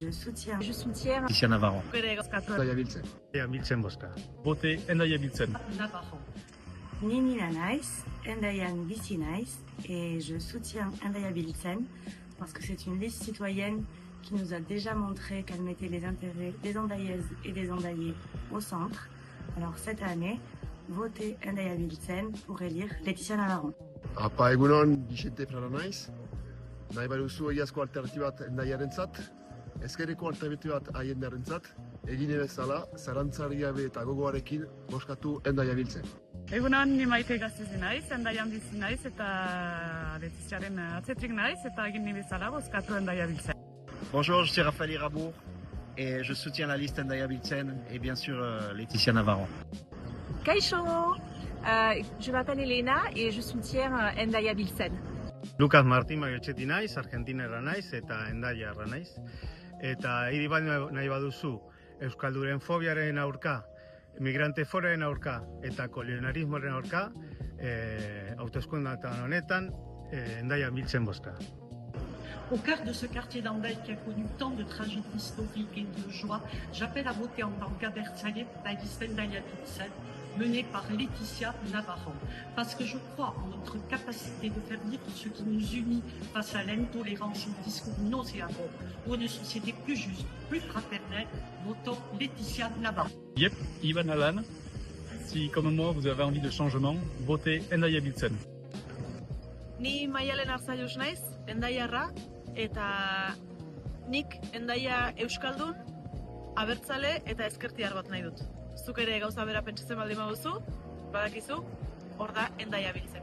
Je soutiens Laetitia Navarro. Endaia Biltzen. Endaia Biltzen bozka. Vote Endaia Biltzen. Navarro. Ni Nina Nice, Endaian Bici Nice, et je soutiens Endaia Biltzen parce que c'est une liste citoyenne qui nous a déjà montré qu'elle mettait les intérêts des Andaiaises et des Andaiais au centre. Alors cette année, votez Endaia Biltzen pour élire Laetitia Navarro. Apa egunon, Vicente Frara naiz. Nahi baduzu egiazko alternatibat Endaiarentzat, ezkerreko alternatibat Aiendarrentzat, egin bezala, zarantzari gabe eta gogoarekin bozkatu Endaia Biltzen. Egunon, ni Maite Gaztezi naiz, Endaian bizi naiz eta Laetitiaren atzetik naiz eta egin bezala bozkatu Endaia Biltzen. Bonjour, je suis Raphaël Irabour et je soutiens la liste Endaia Biltzen et bien sûr Laetitia Navarro. Kaixo, je m'appelle Elena et je soutiens Endaia Biltzen. Lucas Martín Maiochetti naiz, Argentinarra naiz eta Endaiarra naiz. Eta hiri bat nahi baduzu euskalduren fobiaren aurka, migrante foren aurka eta kolonialismoaren aurka, hauteskundeetan honetan Endaia Biltzen bozka. Au cœur de ce quartier d'Hendaye qui a connu tant de tragédies historiques et de joie, j'appelle à voter en tant qu'adversaire la liste Endaia Biltzen, menée par Laetitia Navarro. Parce que je crois en notre capacité de faire vivre ce qui nous unit face à l'intolérance et au discours nauséabond, pour une société plus juste, plus fraternelle. Votons Laetitia Navarro. Yep, Ivan Alan. Si comme moi vous avez envie de changement, votez Endaia Biltzen. Ni Maialen Arzaius naiz, Endaiarra, eta nik Endaia euskaldun, abertzale eta ezkertiar bat nahi dut. Zuk ere gauza bera pentsatzen baldin baduzu, badakizu, hor da Endaia Biltzen.